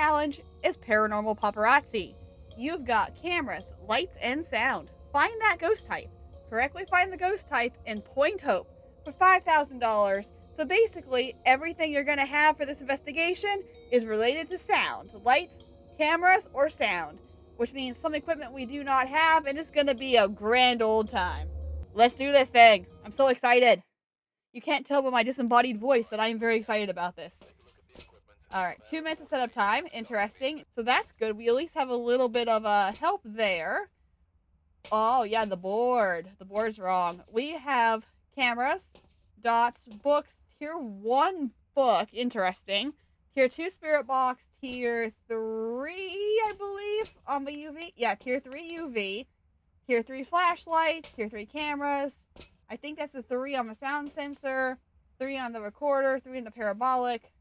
challenge is Paranormal Paparazzi. You've got cameras, lights, and sound. Find that ghost type. Correctly find the ghost type and point hope for $5,000. So basically, everything you're going to have for this investigation is related to sound. Lights, cameras, or sound. Which means some equipment we do not have, and it's going to be a grand old time. Let's do this thing. I'm so excited. You can't tell by my disembodied voice that I am very excited about this. Alright, 2 minutes of setup time. Interesting. So that's good. We at least have a little bit of help there. Oh, yeah, the board. The board's wrong. We have cameras, dots, books, tier 1 book. Interesting. Tier 2 spirit box, tier 3, I believe, on the UV. Yeah, tier 3 UV. Tier 3 flashlight, tier 3 cameras. I think that's a 3 on the sound sensor, 3 on the recorder, 3 on the parabolic.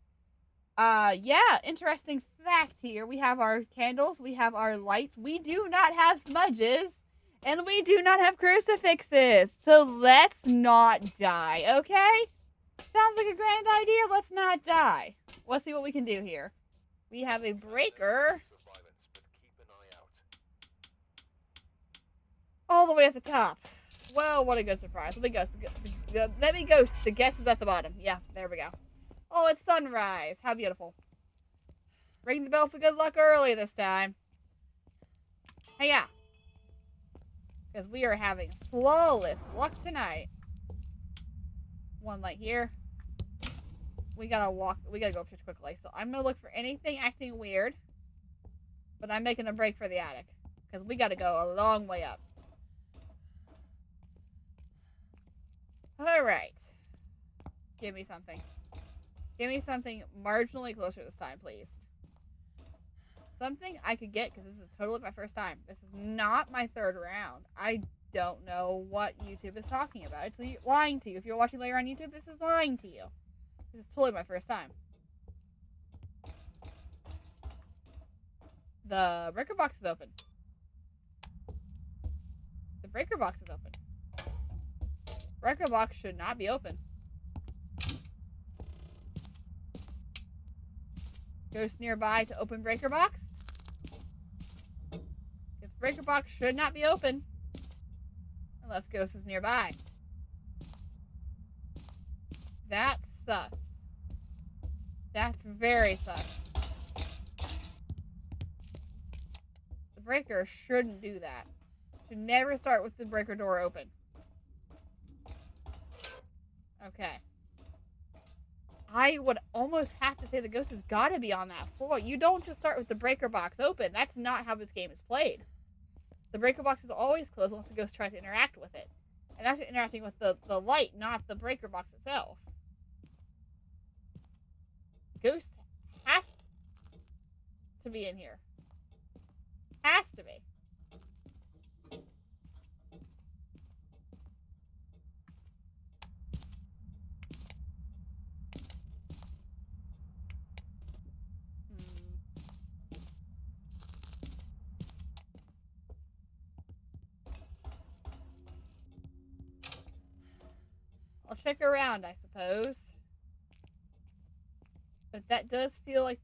Yeah, interesting fact here. We have our candles, we have our lights. We do not have smudges, and we do not have crucifixes. So let's not die, okay? Sounds like a grand idea. Let's not die. Let's see what we can do here. We have a breaker all the way at the top. Well, what a good surprise. Let me ghost. Let me ghost. The guest is at the bottom. Yeah, there we go. Oh, it's sunrise. How beautiful. Ring the bell for good luck early this time. Hey, yeah. Because we are having flawless luck tonight. One light here. We gotta go pretty quickly. So I'm gonna look for anything acting weird. But I'm making a break for the attic. Because we gotta go a long way up. Alright. Give me something. Give me something marginally closer this time, please. Something I could get, because this is totally my first time. This is not my third round. I don't know what YouTube is talking about. It's lying to you. If you're watching later on YouTube, this is lying to you. This is totally my first time. The breaker box is open. The breaker box is open. Breaker box should not be open. Ghost nearby to open breaker box. This breaker box should not be open. Unless ghost is nearby. That's sus. That's very sus. The breaker shouldn't do that. Should never start with the breaker door open. Okay. I would almost have to say the ghost has got to be on that floor. You don't just start with the breaker box open. That's not how this game is played. The breaker box is always closed unless the ghost tries to interact with it. And that's interacting with the light, not the breaker box itself. Ghost has to be in here. Has to be. I'll check around, I suppose. But that does feel like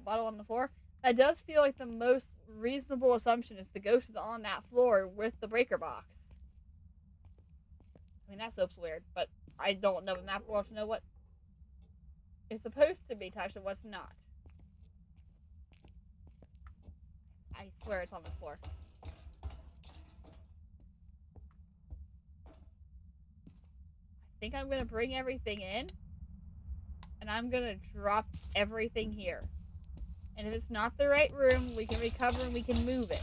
bottle on the floor. That does feel like the most reasonable assumption is the ghost is on that floor with the breaker box. I mean, that soap's weird, but I don't know enough well to know what is supposed to be touched and what's not. I swear it's on this floor. I think I'm going to bring everything in. And I'm going to drop everything here. And if it's not the right room, we can recover and we can move it.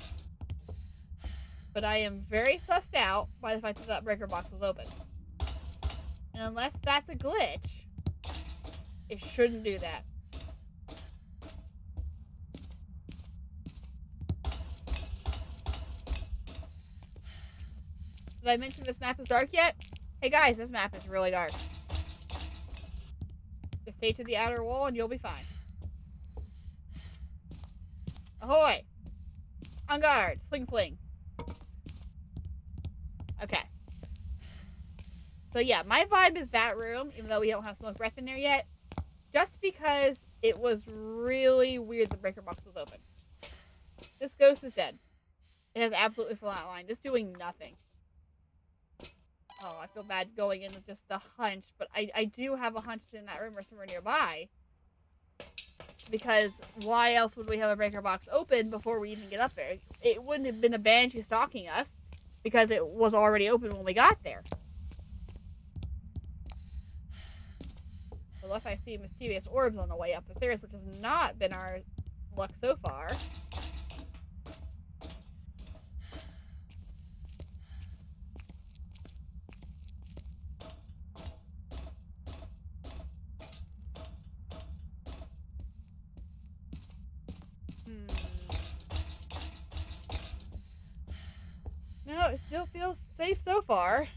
But I am very sussed out by the fact that that breaker box was open. And unless that's a glitch, it shouldn't do that. Did I mention this map is dark yet? Hey guys, this map is really dark. Just stay to the outer wall and you'll be fine. Ahoy! On guard! Swing, swing. Okay. So yeah, my vibe is that room, even though we don't have smoke breath in there yet. Just because It was really weird the breaker box was open. This ghost is dead. It has absolutely flatlined, just doing nothing. Oh, I feel bad going in with just the hunch, but I do have a hunch in that room or somewhere nearby. Because why else would we have a breaker box open before we even get up there? It wouldn't have been a banshee stalking us because it was already open when we got there. Unless I see mischievous orbs on the way up the stairs, which has not been our luck so far. No, it still feels safe so far.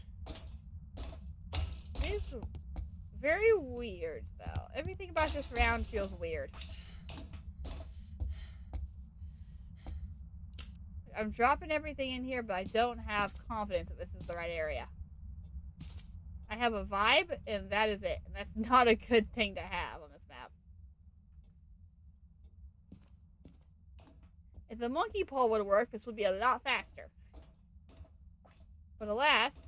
It is very weird, though. Everything about this round feels weird. I'm dropping everything in here, but I don't have confidence that this is the right area. I have a vibe, and that is it. And that's not a good thing to have on this map. If the monkey paw would work, this would be a lot faster. But alas,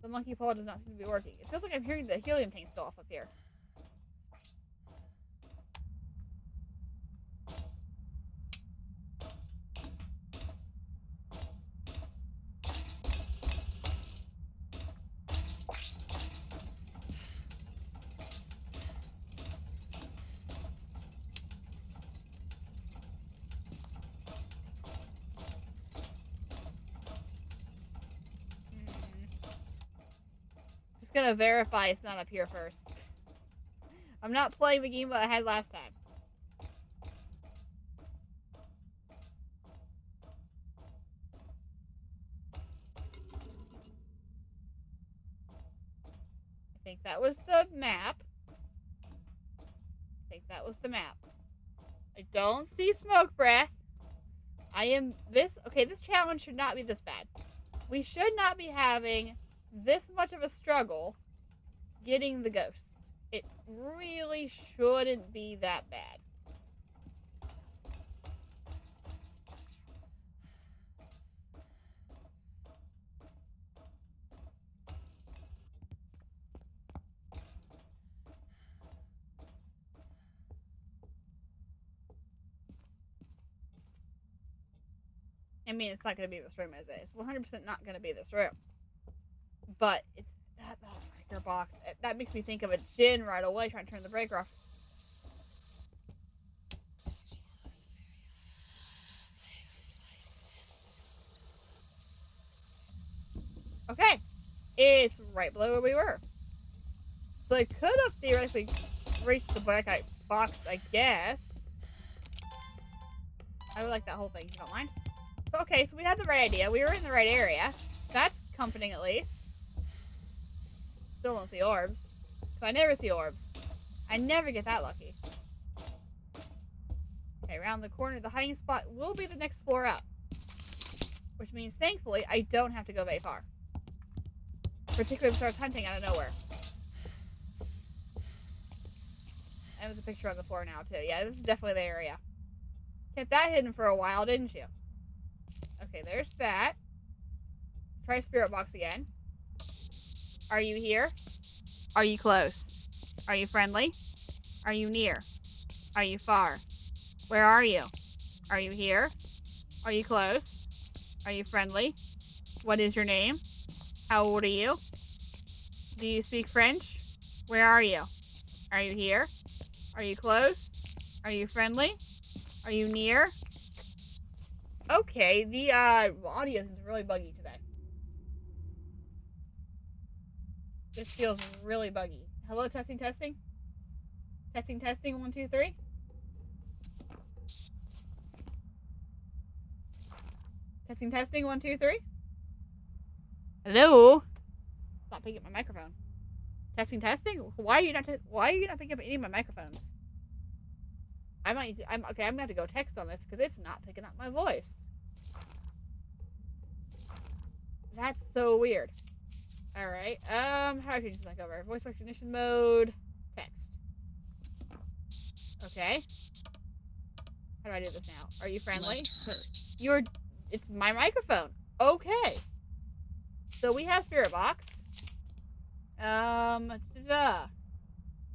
the monkey paw does not seem to be working. It feels like I'm hearing the helium tanks go off up here. Just gonna verify it's not up here first. I'm not playing the game that I had last time. I think that was the map. I don't see smoke breath. This challenge should not be this bad. We should not be having this much of a struggle getting the ghosts. It really shouldn't be that bad. I mean, it's not going to be this room as it is. 100% not going to be this room. But it's that breaker box. That makes me think of a Jinn right away trying to turn the breaker off. Okay. It's right below where we were. So I could have theoretically reached the black box, I guess. I would like that whole thing, if you don't mind. So, okay, so we had the right idea. We were in the right area. That's comforting, at least. Still don't see orbs. So I never see orbs. I never get that lucky. Okay, around the corner, the hiding spot will be the next floor up. Which means, thankfully, I don't have to go very far. Particularly if it starts hunting out of nowhere. And there's a picture on the floor now, too. Yeah, this is definitely the area. Kept that hidden for a while, didn't you? Okay, there's that. Try spirit box again. Are you here? Are you close? Are you friendly? Are you near? Are you far? Where are you? Are you here? Are you close? Are you friendly? What is your name? How old are you? Do you speak French? Where are you? Are you here? Are you close? Are you friendly? Are you near? Okay, the audio is really buggy today. This feels really buggy. Hello, testing, testing? Testing, testing, 1, 2, 3. Testing, testing, 1, 2, 3. Hello? Not picking up my microphone. Testing, testing. Why are you not picking up any of my microphones? I'm gonna have to go text on this because it's not picking up my voice. That's so weird. All right. How do I change this back over? Voice recognition mode. Text. Okay. How do I do this now? Are you friendly? You're... It's my microphone. Okay. So we have Spirit Box.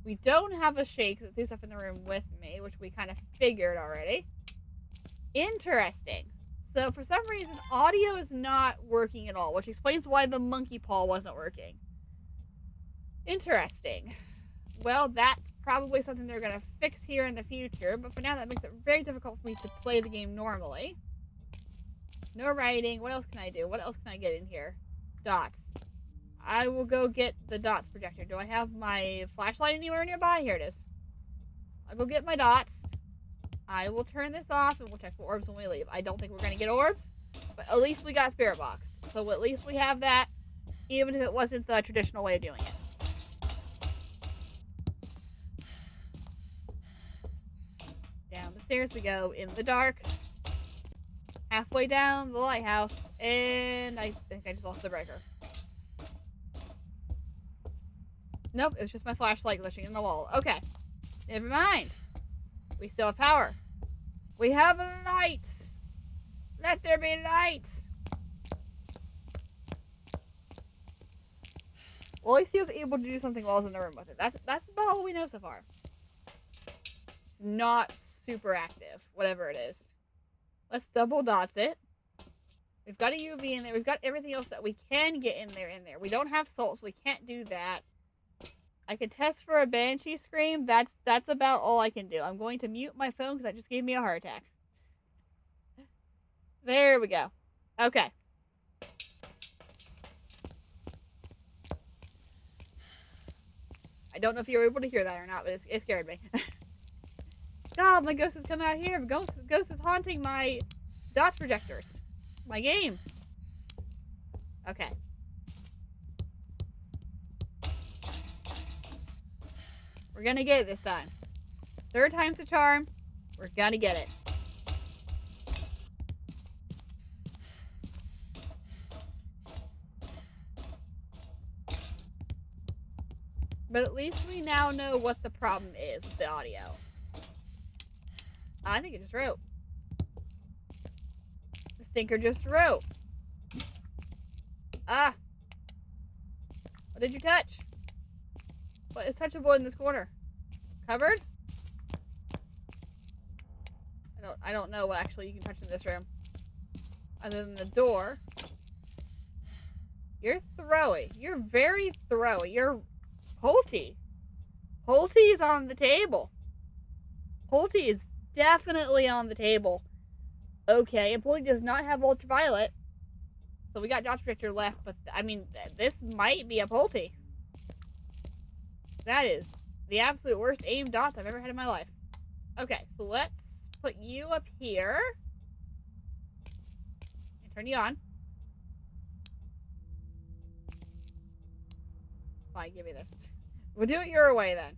We don't have a shake that threw stuff in the room with me, which we kind of figured already. Interesting. So for some reason, audio is not working at all, which explains why the monkey paw wasn't working. Interesting. Well, that's probably something they're going to fix here in the future, but for now that makes it very difficult for me to play the game normally. No writing. What else can I do? What else can I get in here? Dots. I will go get the dots projector. Do I have my flashlight anywhere nearby? Here it is. I'll go get my dots. I will turn this off and we'll check for orbs when we leave. I don't think we're going to get orbs, but at least we got Spirit Box. So at least we have that, even if it wasn't the traditional way of doing it. Down the stairs we go in the dark. Halfway down the lighthouse, and I think I just lost the breaker. Nope, it was just my flashlight glitching in the wall. Okay, never mind. We still have power. We have lights. Let there be lights. Well, at least he was able to do something while I was in the room with it. That's about all we know so far. It's not super active, whatever it is. Let's double dots it. We've got a UV in there. We've got everything else that we can get in there. We don't have salt, so we can't do that. I can test for a banshee scream. That's about all I can do. I'm going to mute my phone because that just gave me a heart attack. There we go. Okay. I don't know if you were able to hear that or not, but it scared me. God, my ghost has come out here. Ghost is haunting my dots projectors. My game. Okay. We're gonna get it this time. Third time's the charm. We're gonna get it. But at least we now know what the problem is with the audio. I think it just wrote. The stinker just wrote. Ah. What did you touch? What is touchable in this corner? Cupboard? I don't know what actually you can touch in this room. Other than the door. You're throwy. You're very throwy. You're Holty. Holty is on the table. Holty is definitely on the table. Okay, and Holty does not have ultraviolet. So we got Josh Victor left, but I mean, this might be a Holty. That is the absolute worst aim dots I've ever had in my life. Okay, so let's put you up here. And turn you on. Fine, give me this. We'll do it your way then.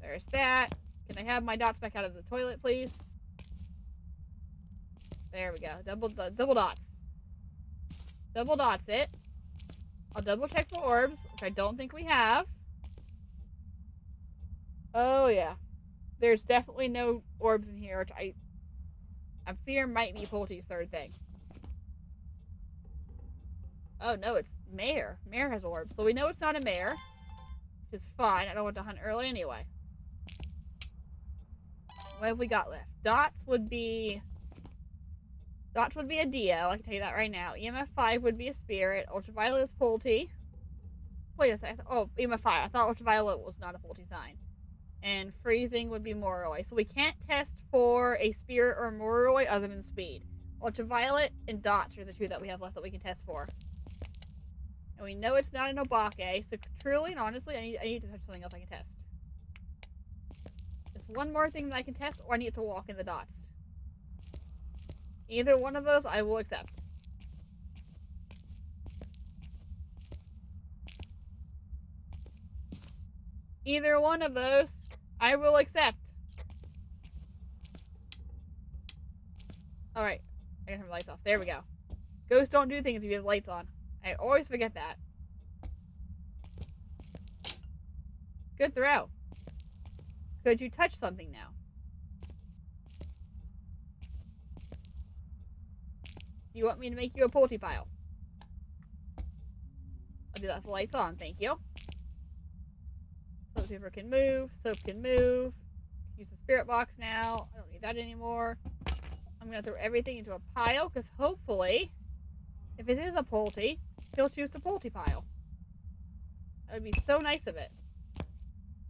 There's that. Can I have my dots back out of the toilet, please? There we go. Double dots. Double dots it. I'll double check for orbs, which I don't think we have. Oh, yeah. There's definitely no orbs in here, which I fear might be Polty's third thing. Oh, no, it's Mare. Mare has orbs. So we know it's not a mare, which is fine. I don't want to hunt early anyway. What have we got left? Dots would be a Dio. I can tell you that right now. EMF 5 would be a spirit. Ultraviolet is Polty. Wait a second. Oh, EMF 5. I thought ultraviolet was not a Polty sign. And freezing would be Moroi. So we can't test for a spirit or Moroi other than speed. Ultraviolet and dots are the two that we have left that we can test for. And we know it's not an Obake, so truly and honestly, I need to touch something else I can test. Just one more thing that I can test, or I need to walk in the dots. Either one of those, I will accept. Either one of those, I will accept. Alright, I gotta turn the lights off. There we go. Ghosts don't do things if you have the lights on. I always forget that. Good throw. Could you touch something now? Do you want me to make you a Polty pile? I'll do that with the lights on, thank you. Toilet paper can move, soap can move. Use the spirit box now. I don't need that anymore. I'm going to throw everything into a pile because hopefully, if it is a Polty, he'll choose the Polty pile. That would be so nice of it.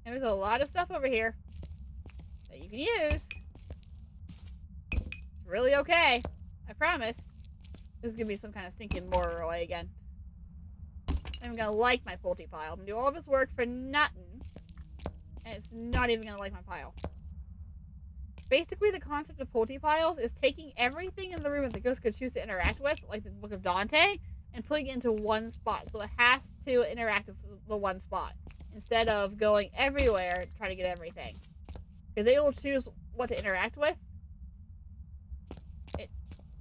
And there's a lot of stuff over here that you can use. It's really okay. I promise. This is going to be some kind of stinking Morroy again. I'm going to like my Polty pile. I'm going to do all of this work for nothing. And it's not even going to like my pile. Basically, the concept of Polty piles is taking everything in the room that the ghost could choose to interact with, like the Book of Dante, and putting it into one spot. So it has to interact with the one spot instead of going everywhere trying to get everything. Because they will choose what to interact with.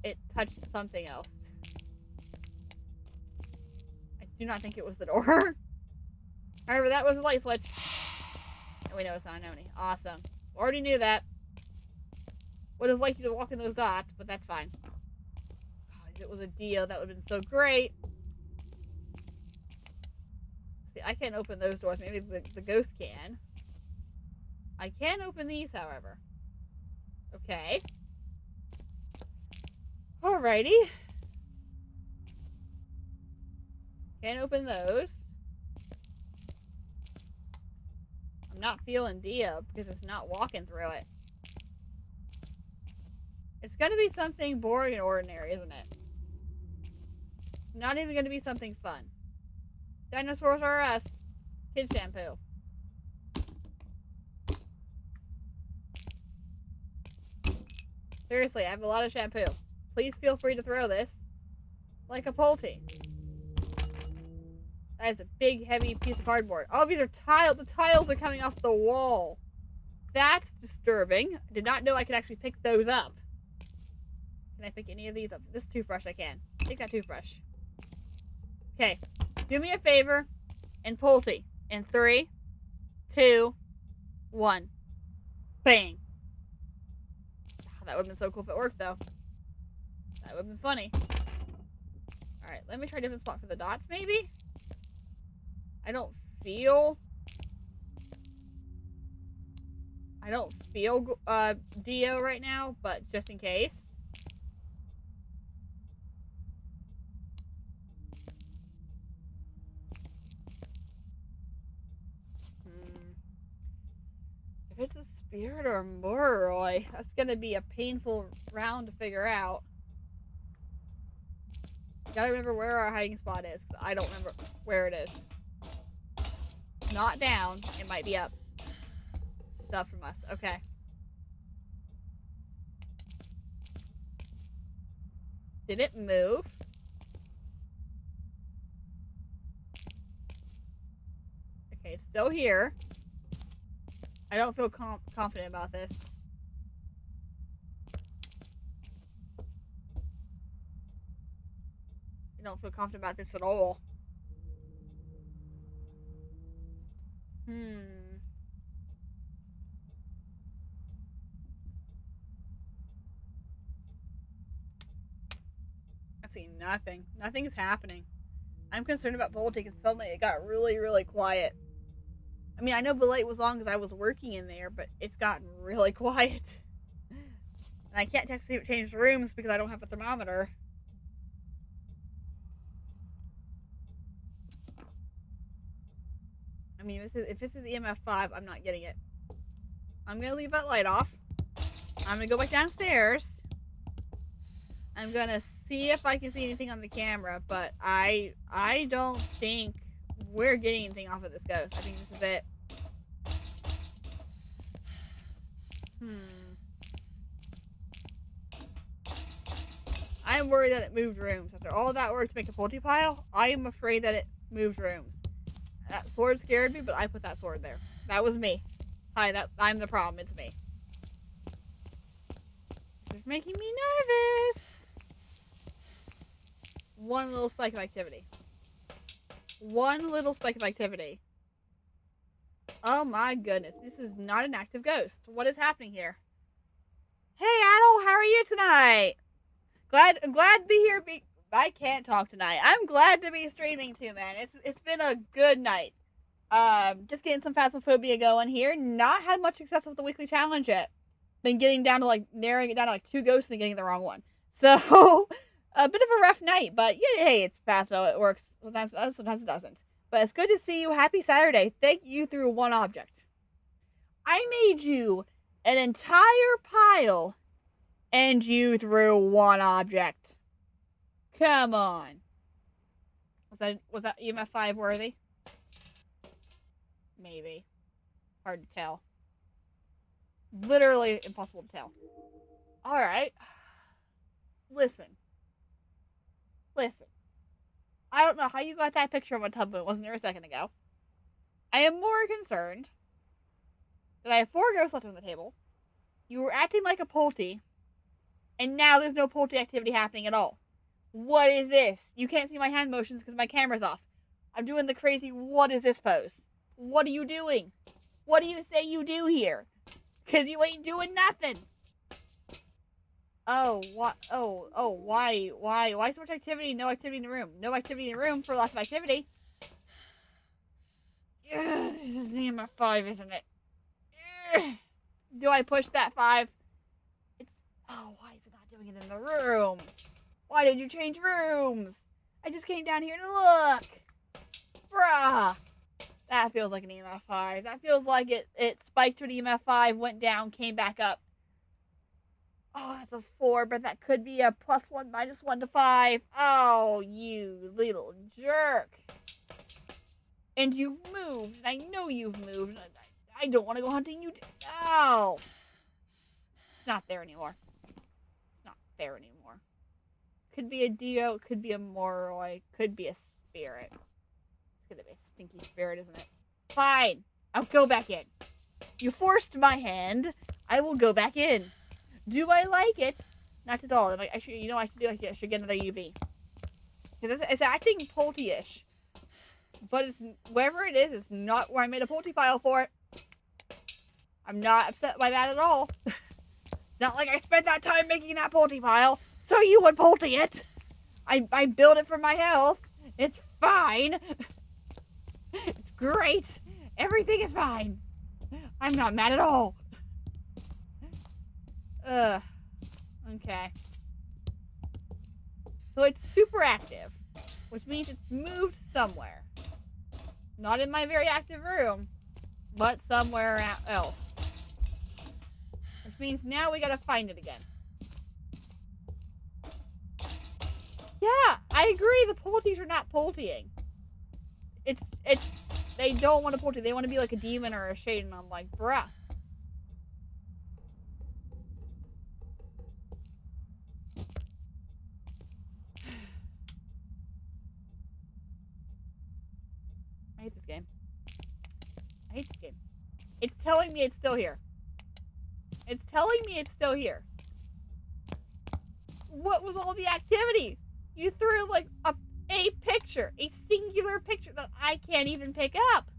It touched something else. I do not think it was the door. However, that was the light switch. And we know it's not an Oni. Awesome. Already knew that. Would have liked you to walk in those dots, but that's fine. God, if it was a Dio, that would have been so great. See, I can't open those doors. Maybe the ghost can. I can open these, however. Okay. Alrighty. Can't open those. I'm not feeling Dio because it's not walking through it. It's going to be something boring and ordinary, isn't it? Not even going to be something fun. Dinosaurs are us. Kid shampoo. Seriously, I have a lot of shampoo. Please feel free to throw this. Like a Polty. That is a big, heavy piece of cardboard. Oh, these are tiles. The tiles are coming off the wall. That's disturbing. I did not know I could actually pick those up. Can I pick any of these up? This toothbrush I can. Take that toothbrush. Okay. Do me a favor and Polty. In 3, 2, 1. Bang. Oh, that would have been so cool if it worked, though. That would have been funny. Alright, let me try a different spot for the dots, maybe? I don't feel Dio right now, but just in case. If it's a spirit or a Morroy, that's gonna be a painful round to figure out. Gotta remember where our hiding spot is, because I don't remember where it is. Not down. It might be up. It's up from us. Okay. Did it move? Okay, it's still here. I don't feel confident about this. I don't feel confident about this at all. I see nothing. Nothing is happening. I'm concerned about Bolty because suddenly it got really, really quiet. I mean, I know the light was on because I was working in there, but it's gotten really quiet. And I can't change rooms because I don't have a thermometer. I mean, if this is EMF 5, I'm not getting it. I'm going to leave that light off. I'm going to go back downstairs. I'm going to see if I can see anything on the camera, but I don't think we're getting anything off of this ghost. I think this is it. I'm worried that it moved rooms. After all that work to make a Polty pile, I am afraid that it moved rooms. That sword scared me, but I put that sword there. That was me. Hi, I'm the problem. It's me. It's making me nervous. One little spike of activity. One little spike of activity. Oh my goodness, this is not an active ghost. What is happening here? Hey Adel, how are you tonight? Glad to be here. I can't talk tonight. I'm glad to be streaming too, man. It's been a good night. Just getting some Phasmophobia going here. Not had much success with the weekly challenge yet. Been getting down to like narrowing it down to like 2 ghosts and getting the wrong one. So a bit of a rough night, but yeah, hey, it's Phasmo. It works. Sometimes it doesn't. But it's good to see you. Happy Saturday. Thank you through one object. I made you an entire pile and you threw one object. Come on. Was that EMF 5 worthy? Maybe. Hard to tell. Literally impossible to tell. Alright. Listen. I don't know how you got that picture of a tub, but it wasn't there a second ago. I am more concerned that I have 4 ghosts left on the table. You were acting like a Polty, and now there's no Polty activity happening at all. What is this? You can't see my hand motions because my camera's off. I'm doing the crazy what is this pose. What are you doing? What do you say you do here? Because you ain't doing nothing. Oh, what? Oh, why? Why so much activity? No activity in the room. No activity in the room for lots of activity. Yeah, this is EMF 5, isn't it? Do I push that 5? Why is it not doing it in the room? Why did you change rooms? I just came down here to look. Bruh. That feels like an EMF 5. That feels like it spiked to an EMF 5, went down, came back up. Oh, that's a 4, but that could be a +1, -1 to 5. Oh, you little jerk. And you've moved, and I know you've moved. I don't want to go hunting you. Oh. It's not there anymore. Could be a Dio, could be a Moroi, could be a spirit. It's gonna be a stinky spirit, isn't it? Fine. I'll go back in. You forced my hand. I will go back in. Do I like it? Not at all. I should get another UV. Because it's acting Polty-ish. But it's wherever it is, it's not where I made a Polty file for it. I'm not upset by that at all. Not like I spent that time making that Polty file, so you would Polty it. I built it for my health. It's fine. It's great. Everything is fine. I'm not mad at all. Okay. So it's super active, which means it's moved somewhere. Not in my very active room, but somewhere else. Which means now we gotta find it again. Yeah, I agree. The Polties are not Poltying. They don't want to Polty. They want to be like a demon or a shade, and I'm like, bruh. I hate this game. It's telling me it's still here. What was all the activity? You threw like a picture, a singular picture that I can't even pick up.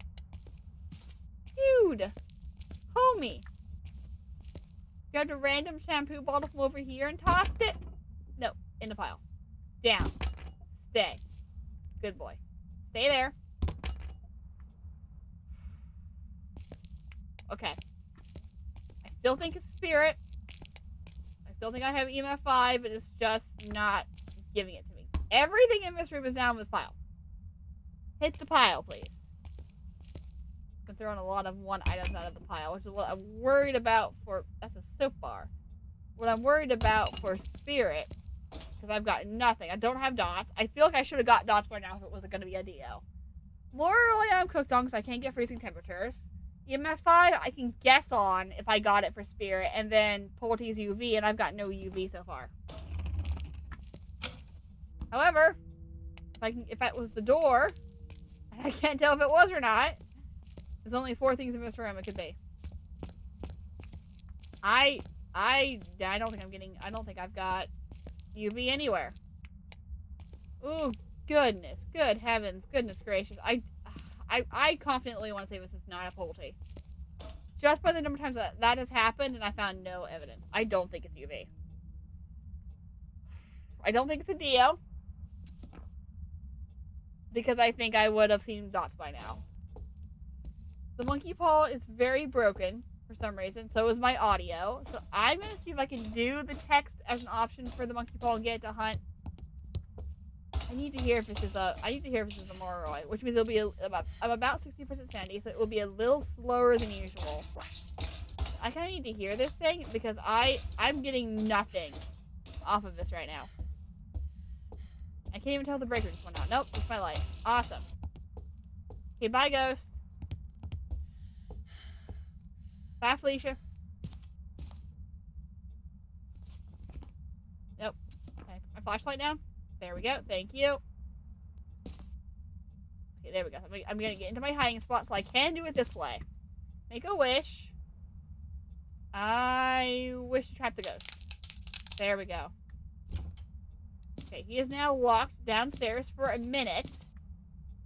Dude, homie. Grabbed a random shampoo bottle from over here and tossed it? No, in the pile. Down. Stay. Good boy. Stay there. Okay. I still think it's a spirit. I still think I have EMF 5, but it's just not giving it to me. Everything in this room is down in this pile. Hit the pile, please. I'm throwing a lot of 1 items out of the pile, which is what I'm worried about for... That's a soap bar. What I'm worried about for spirit, because I've got nothing. I don't have dots. I feel like I should have got dots by now if it was going to be a DO. Morally, I'm cooked on because I can't get freezing temperatures. EMF 5, I can guess on if I got it for spirit, and then Polty's UV, and I've got no UV so far. However, if that was the door, and I can't tell if it was or not, there's only 4 things in this room it could be. I don't think I've got UV anywhere. Ooh, goodness, good heavens, goodness gracious. I confidently want to say this is not a polty. Just by the number of times that has happened, and I found no evidence. I don't think it's UV. I don't think it's a Dio. Because I think I would have seen dots by now. The monkey paw is very broken for some reason. So is my audio. So I'm going to see if I can do the text as an option for the monkey paw and get it to hunt. I need to hear if this is a Moroi, which means it'll be I'm about 60% sanity, so it will be a little slower than usual. I kind of need to hear this thing because I'm getting nothing off of this right now. I can't even tell the breaker just went out. Nope, it's my light. Awesome. Okay, bye, ghost. Bye, Felicia. Nope. Okay, my flashlight down. There we go. Thank you. Okay, there we go. I'm going to get into my hiding spot so I can do it this way. Make a wish. I wish to trap the ghost. There we go. Okay, he is now locked downstairs for a minute.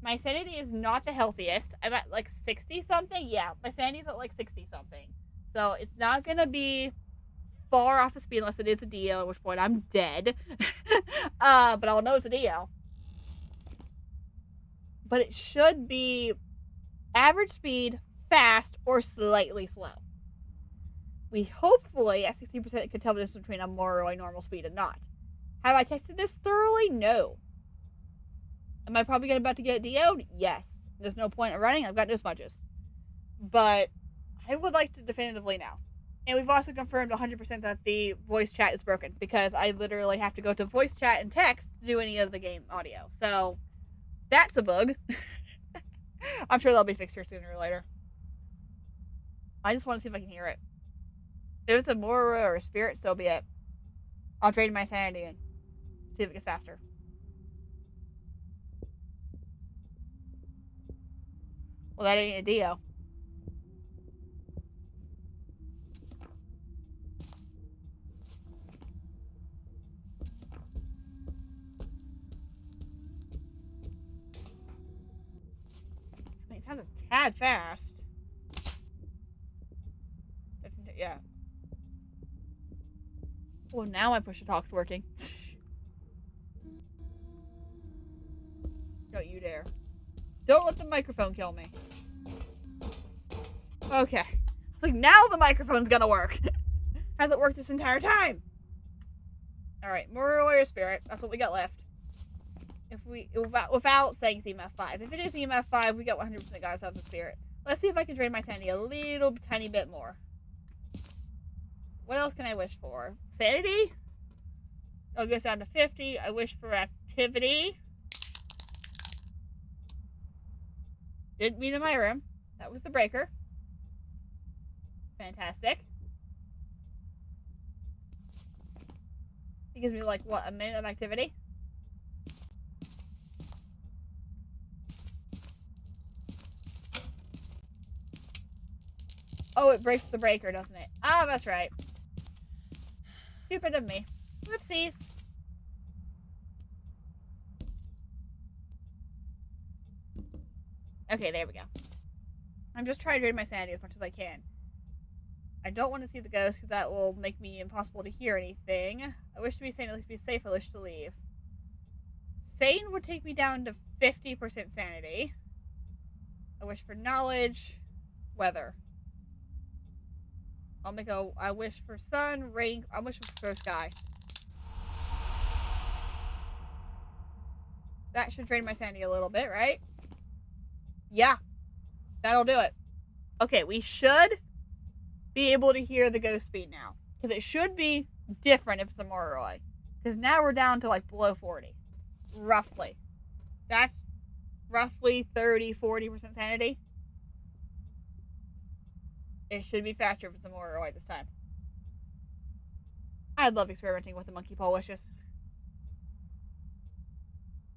My sanity is not the healthiest. I'm at like 60 something. Yeah, my sanity's at like 60 something. So it's not going to be far off the speed unless it is a Dio, at which point I'm dead. But I'll know it's a Dio. But it should be average speed, fast, or slightly slow. We hopefully at 60% can tell the difference between a Moroi normal speed and not. Have I tested this thoroughly? No. Am I probably about to get DO'd? Yes. There's no point in running. I've got no smudges. But I would like to definitively know. And we've also confirmed 100% that the voice chat is broken because I literally have to go to voice chat and text to do any of the game audio. So that's a bug. I'm sure that'll be fixed here sooner or later. I just want to see if I can hear it. If there's a Mora or a spirit, so be it. I'll trade my sanity and see if it gets faster. Well, that ain't a Dio. I mean, it sounds a tad fast. Yeah. Well, now my push-to-talk's working. Don't you dare. Don't let the microphone kill me. Okay. I was like, now the microphone's gonna work. Hasn't worked this entire time. Alright, more warrior spirit. That's what we got left. If we without saying it's EMF 5. If it is EMF 5, we got 100% guys out of the spirit. Let's see if I can drain my sanity a little tiny bit more. What else can I wish for? Sanity? Oh, it goes down to 50. I wish for activity. Didn't mean in my room. That was the breaker. Fantastic. It gives me like, what, a minute of activity? Oh, it breaks the breaker, doesn't it? Ah, that's right. Stupid of me. Whoopsies. Okay, there we go. I'm just trying to drain my sanity as much as I can. I don't want to see the ghost because that will make me impossible to hear anything. I wish to be sane, at least be safe. I wish to leave. Sane would take me down to 50% sanity. I wish for knowledge. Weather. I'll make I wish for sun, rain. I wish for sky. That should drain my sanity a little bit, right? Yeah. That'll do it. Okay, we should be able to hear the ghost speed now. Because it should be different if it's a Moroi. Because now we're down to like below 40. Roughly. That's roughly 30-40% sanity. It should be faster if it's a Moroi this time. I love experimenting with the monkey paw wishes.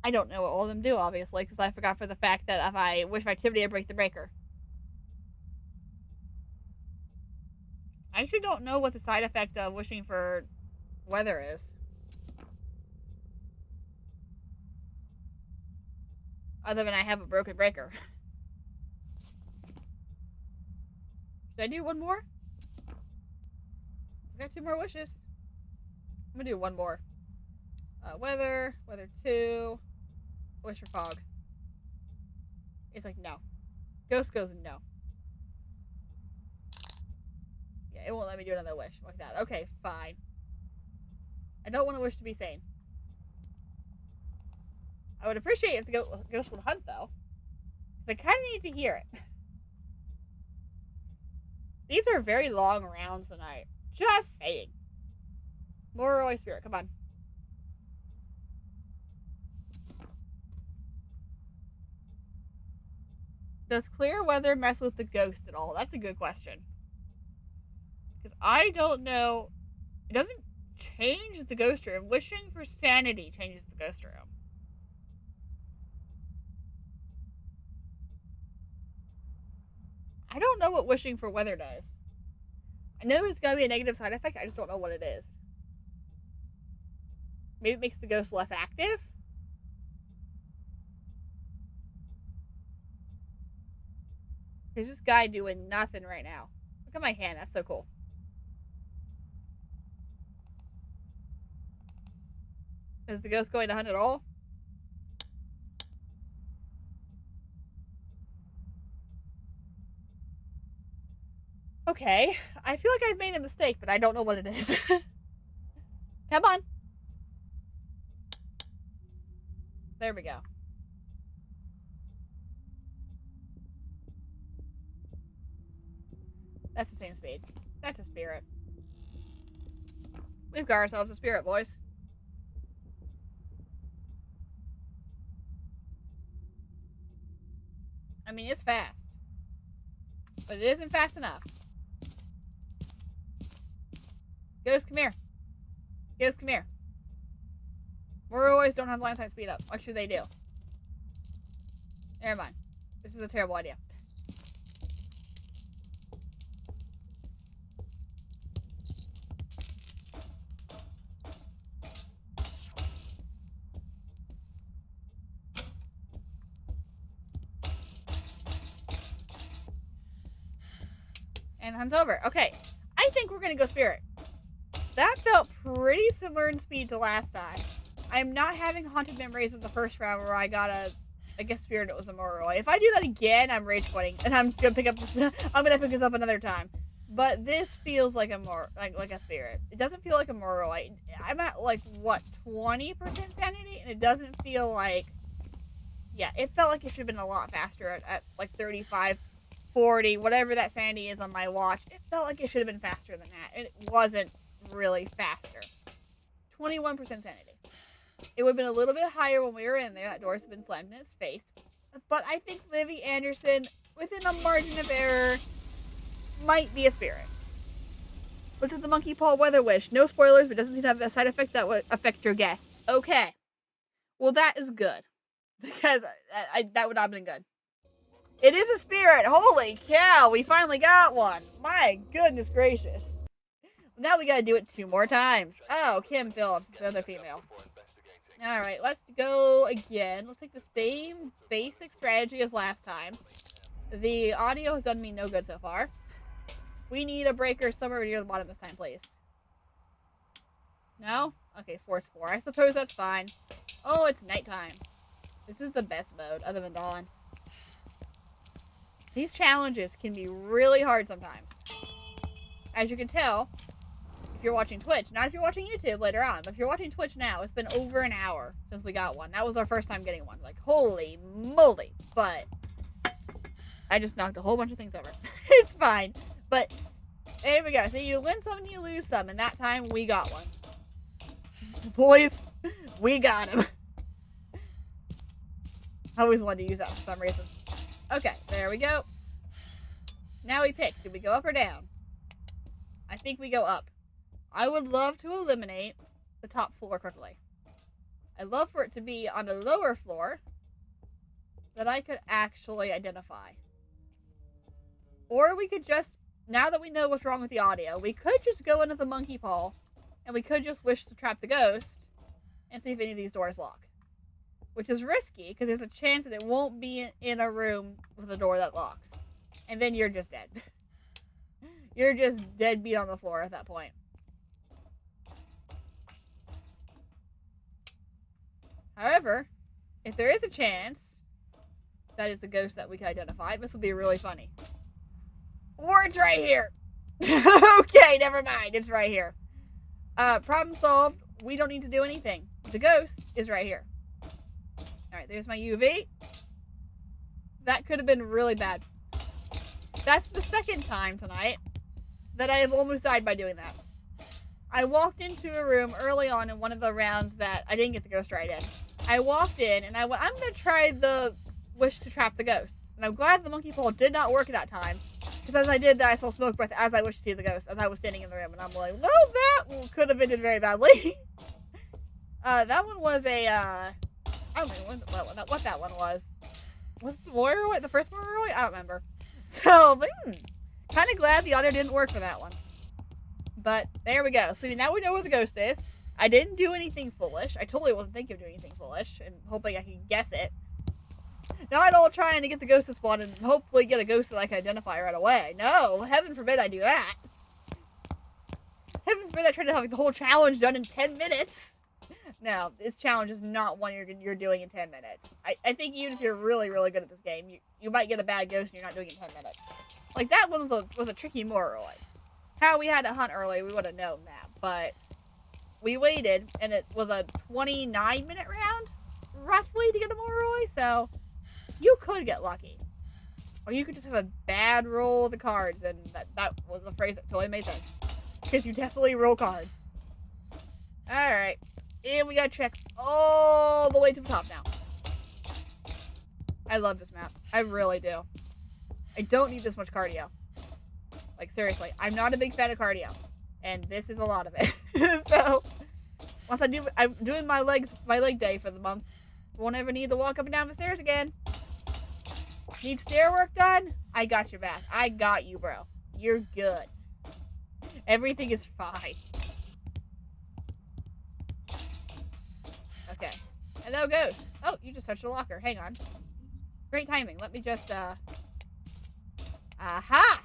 I don't know what all of them do, obviously, because I forgot for the fact that if I wish for activity, I break the breaker. I actually don't know what the side effect of wishing for weather is. Other than I have a broken breaker. Did I do one more? I got 2 more wishes. I'm gonna do one more. Weather 2, wish for fog. It's like, no. Ghost goes, no. Yeah, it won't let me do another wish like that. Okay, fine. I don't want to wish to be sane. I would appreciate if the ghost would hunt, though. I kind of need to hear it. These are very long rounds tonight. Just saying. More Roy Spirit, come on. Does clear weather mess with the ghost at all? That's a good question. Because I don't know. It doesn't change the ghost room. Wishing for sanity changes the ghost room. I don't know what wishing for weather does. I know it's going to be a negative side effect. I just don't know what it is. Maybe it makes the ghost less active? There's this guy doing nothing right now. Look at my hand. That's so cool. Is the ghost going to hunt at all? Okay. I feel like I've made a mistake, but I don't know what it is. Come on. There we go. That's the same speed. That's a spirit. We've got ourselves a spirit, boys. I mean, it's fast. But it isn't fast enough. Ghost, come here. Ghost, come here. Morrowies don't have line sight speed up. Actually, they do. Never mind. This is a terrible idea. And hunts over. Okay. I think we're going to go spirit. That felt pretty similar in speed to last time. I'm not having haunted memories of the first round where I got I guess spirit it was a Moroi. If I do that again, I'm rage quitting and I'm gonna pick up this up another time. But this feels like a like a spirit. It doesn't feel like a Moroi. I'm at like what 20% sanity, and it doesn't feel like. Yeah, it felt like it should have been a lot faster at like 35, 40, whatever that sanity is on my watch. It felt like it should have been faster than that. It wasn't really faster. 21% sanity. It would have been a little bit higher when we were in there. That door's been slammed in its face. But I think Livy Anderson, within a margin of error, might be a spirit. Looked at the monkey paw weather wish. No spoilers, but doesn't seem to have a side effect that would affect your guess. Okay. Well, that is good. Because that would not have been good. It is a spirit. Holy cow. We finally got one. My goodness gracious. Now we gotta do it 2 more times. Oh, Kim Phillips, the other female. Alright, let's go again. Let's take the same basic strategy as last time. The audio has done me no good so far. We need a breaker somewhere near the bottom this time, please. No? Okay, 4th floor. I suppose that's fine. Oh, it's nighttime. This is the best mode, other than dawn. These challenges can be really hard sometimes. As you can tell, if you're watching Twitch, not if you're watching YouTube later on, but if you're watching Twitch now, it's been over an hour since we got one. That was our first time getting one. Like, holy moly. But I just knocked a whole bunch of things over. It's fine. But there we go. So you win some and you lose some, and that time we got one. Boys, we got him. I always wanted to use that for some reason. Okay, there we go. Now we pick. Do we go up or down? I think we go up. I would love to eliminate the top floor quickly. I'd love for it to be on a lower floor that I could actually identify. Or we could just, now that we know what's wrong with the audio, we could just go into the monkey paw and we could just wish to trap the ghost and see if any of these doors lock. Which is risky because there's a chance that it won't be in a room with a door that locks. And then you're just dead. You're just dead beat on the floor at that point. However, if there is a chance that it's a ghost that we can identify, this will be really funny. Or it's right here. Okay, never mind. It's right here. Problem solved. We don't need to do anything. The ghost is right here. Alright, there's my UV. That could have been really bad. That's the second time tonight that I have almost died by doing that. I walked into a room early on in one of the rounds that I didn't get the ghost right in. I walked in and I went, I'm going to try the wish to trap the ghost. And I'm glad the monkey pole did not work at that time. Because as I did that, I saw smoke breath as I wished to see the ghost, as I was standing in the room. And I'm like, well, that could have ended very badly. That one was a, I don't know what that one was. Was it the Morrowind? The first Morrowind? I don't remember. So, kind of glad the audio didn't work for that one. But there we go. So now we know where the ghost is. I didn't do anything foolish. I totally wasn't thinking of doing anything foolish and hoping I could guess it. Not all trying to get the ghost to spawn and hopefully get a ghost that I can identify right away. No, heaven forbid I do that. Heaven forbid I try to have the whole challenge done in 10 minutes. No, this challenge is not one you're doing in 10 minutes. I think even if you're really, really good at this game, you might get a bad ghost and you're not doing it in 10 minutes. Like, that one was a tricky Morrowind. How we had to hunt early, we would have known that. But we waited, and it was a 29-minute round, roughly, to get a Morrowind. So, you could get lucky. Or you could just have a bad roll of the cards, and that was a phrase that totally made sense. Because you definitely roll cards. Alright. And we gotta check all the way to the top now. I love this map. I really do. I don't need this much cardio. Like, seriously. I'm not a big fan of cardio. And this is a lot of it. So, once I'm doing my leg day for the month. Won't ever need to walk up and down the stairs again. Need stair work done? I got your back. I got you, bro. You're good. Everything is fine. Okay. Hello, ghost. Oh, you just touched the locker. Hang on. Great timing. Let me just, Aha!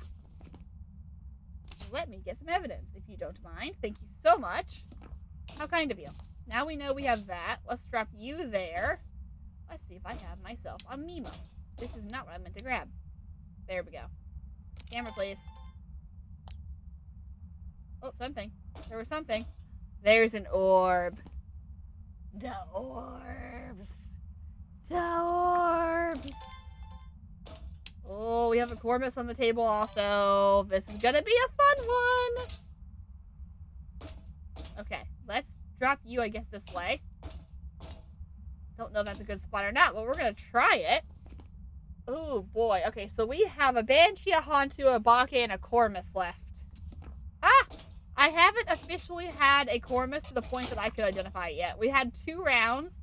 Let me get some evidence, if you don't mind. Thank you so much. How kind of you. Now we know we have that. Let's drop you there. Let's see if I have myself a Mimo. This is not what I meant to grab. There we go. Camera, please. Oh, something. There was something. There's an orb. The orbs. The orbs. Oh, we have a Corvus on the table also. This is gonna be a fun one. Okay, let's drop you, I guess, this way. Don't know if that's a good spot or not, but we're gonna try it. Oh, boy. Okay, so we have a Banshee, a Hantu, a Bake, and a Corvus left. Ah! I haven't officially had a Corvus to the point that I could identify it yet. We had 2 rounds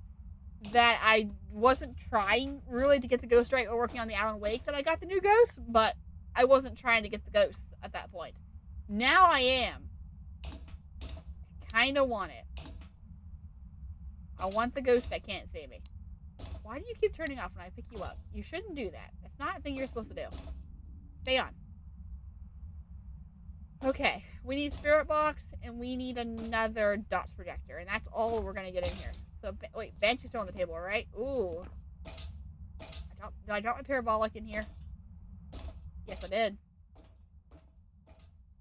that I wasn't trying really to get the ghost right or working on the Alan Wake that I got the new ghost, but I wasn't trying to get the ghosts at that point. Now I am. I kinda want it. I want the ghost that can't see me. Why do you keep turning off when I pick you up? You shouldn't do that. That's not a thing you're supposed to do. Stay on. Okay, we need Spirit Box, and we need another dots projector, and that's all we're gonna get in here. So, wait, Banshee's still on the table, right? Ooh. Did I drop my parabolic in here? Yes, I did.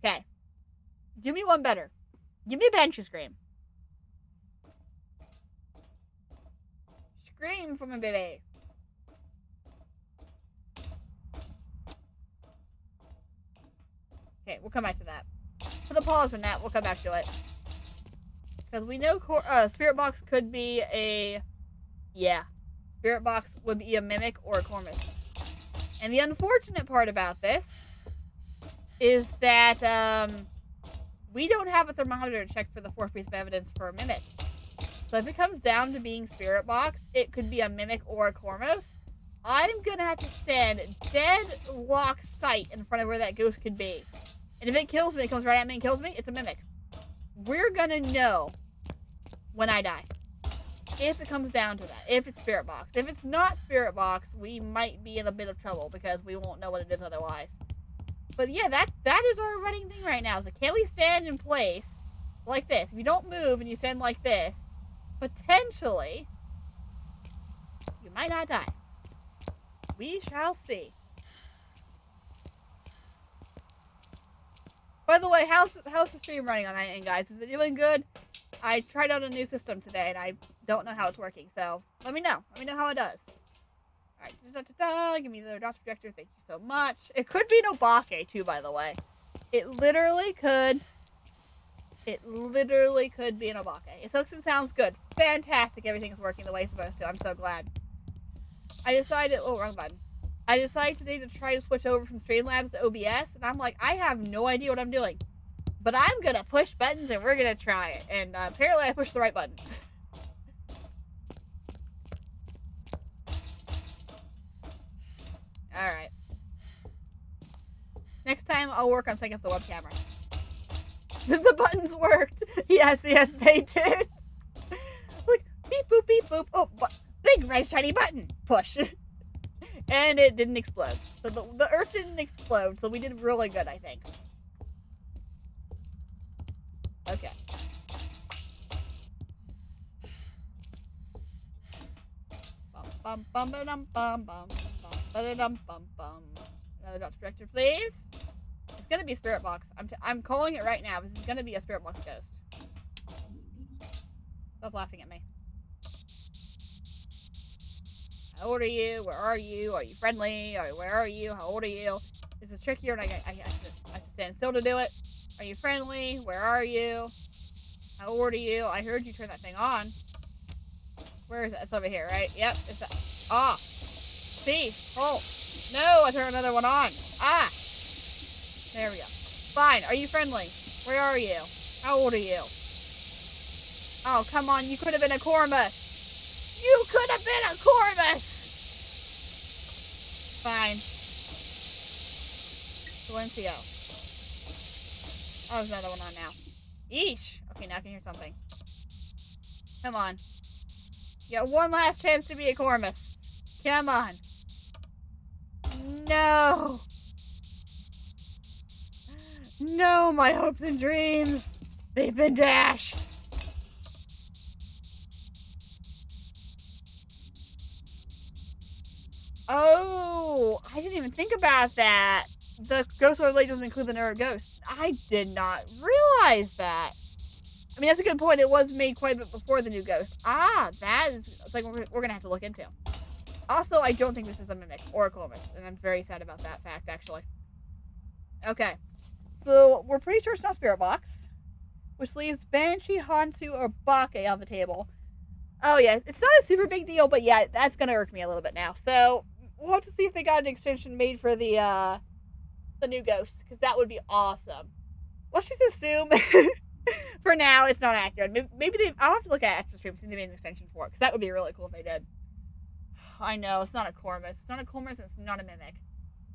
Okay. Give me one better. Give me a Banshee Scream. Scream for me, baby. Okay, we'll come back to that. Put a pause on that. We'll come back to it. Because we know Spirit Box could be a... Yeah. Spirit Box would be a Mimic or a Corvus. And the unfortunate part about this is that we don't have a thermometer to check for the 4th piece of evidence for a Mimic. So if it comes down to being Spirit Box, it could be a Mimic or a Corvus. I'm going to have to stand dead lock sight in front of where that ghost could be. And if it kills me, it comes right at me and kills me, it's a Mimic. We're going to know when I die. If it comes down to that. If it's Spirit Box. If it's not Spirit Box, we might be in a bit of trouble because we won't know what it is otherwise. But yeah, that is our running thing right now. So can we stand in place like this? If you don't move and you stand like this, potentially you might not die. We shall see. By the way, how's the stream running on that end, guys? Is it doing good? I tried out a new system today and I don't know how it's working. So let me know. Let me know how it does. Alright, give me the DOS projector. Thank you so much. It could be an Obake too, by the way. It literally could. It literally could be an Obake. It looks and sounds good. Fantastic. Everything's working the way it's supposed to. I'm so glad. I decided. Oh, wrong button. I decided today to try to switch over from Streamlabs to OBS, and I'm like, I have no idea what I'm doing. But I'm gonna push buttons and we're gonna try it. And apparently I pushed the right buttons. Alright. Next time I'll work on setting up the web camera. The buttons worked. Yes, they did. Look, beep boop, beep boop. Oh, big red shiny button. Push. And it didn't explode. So the earth didn't explode, so we did really good, I think. Okay. Bum bum bum bum bum bum bum bum bum. Another Dr. Director, please. It's gonna be a spirit box. I'm calling it right now. This is gonna be a spirit box ghost. Stop laughing at me. How old are you? Where are you? Are you friendly? Where are you? How old are you? This is trickier, and I have to stand still to do it. Are you friendly? Where are you? How old are you? I heard you turn that thing on. Where is it? It's over here, right? Yep. It's that. Ah. See. Oh. No, I turned another one on. Ah. There we go. Fine. Are you friendly? Where are you? How old are you? Oh, come on. You could have been a Cormus. You could have been a Cormus. Fine. Silencio. Oh, there's another one on now. Eesh. Okay, now I can hear something. Come on. You got one last chance to be a Cormus. Come on. No. No, my hopes and dreams. They've been dashed. Oh, I didn't even think about that. The Ghost Overlay doesn't include the Nerd Ghost. I did not realize that. I mean, that's a good point. It was made quite a bit before the new Ghost. Ah, that is like we're going to have to look into. Also, I don't think this is a Mimic or a Cormus, and I'm very sad about that fact, actually. Okay. So, we're pretty sure it's not Spirit Box, which leaves Banshee, Hantu, or Bake on the table. Oh, yeah. It's not a super big deal, but yeah, that's going to irk me a little bit now. So, we'll have to see if they got an extension made for the new Ghost, because that would be awesome. Let's just assume, for now, it's not accurate. Maybe I'll have to look at extra streams and see if they made an extension for it, because that would be really cool if they did. I know, it's not a Cormus. It's not a Cormus, it's not a Mimic.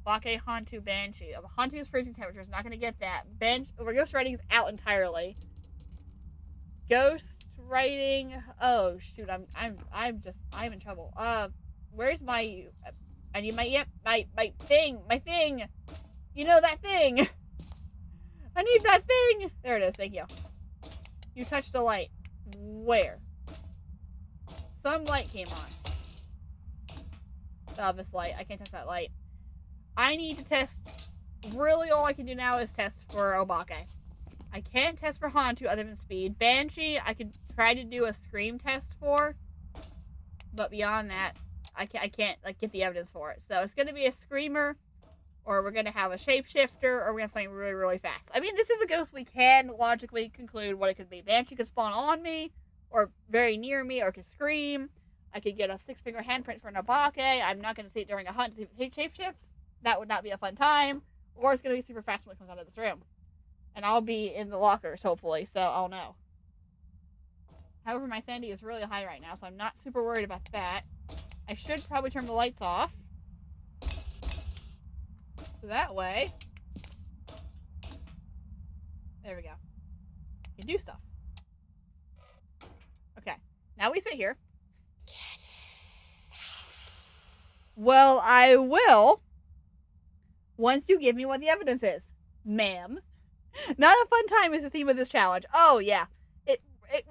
Bake, Hantu, Banshee. Hantu's freezing temperatures, not going to get that. Ghost writing's out entirely. Ghost writing. Oh shoot, I'm in trouble. Where's my? I need my thing. You know that thing. I need that thing. There it is. Thank you. You touched a light. Where? Some light came on. This light. I can't touch that light. I need to test. Really, all I can do now is test for Obake. I can't test for Hantu other than speed. Banshee, I could try to do a scream test for, but beyond that, I can't like get the evidence for it. So it's gonna be a screamer, or we're gonna have a shapeshifter, or we're gonna have something really, really fast. I mean, this is a ghost we can logically conclude what it could be. Banshee could spawn on me, or very near me, or could scream. I could get a 6-finger handprint for an Obake. I'm not gonna see it during a hunt to see if it shapeshifts. That would not be a fun time. Or it's gonna be super fast when it comes out of this room. And I'll be in the lockers, hopefully, so I'll know. However, my sanity is really high right now, so I'm not super worried about that. I should probably turn the lights off. So that way... There we go. You can do stuff. Okay. Now we sit here. Get out. Well, I will. once you give me what the evidence is, ma'am. Not a fun time is the theme of this challenge. Oh yeah, it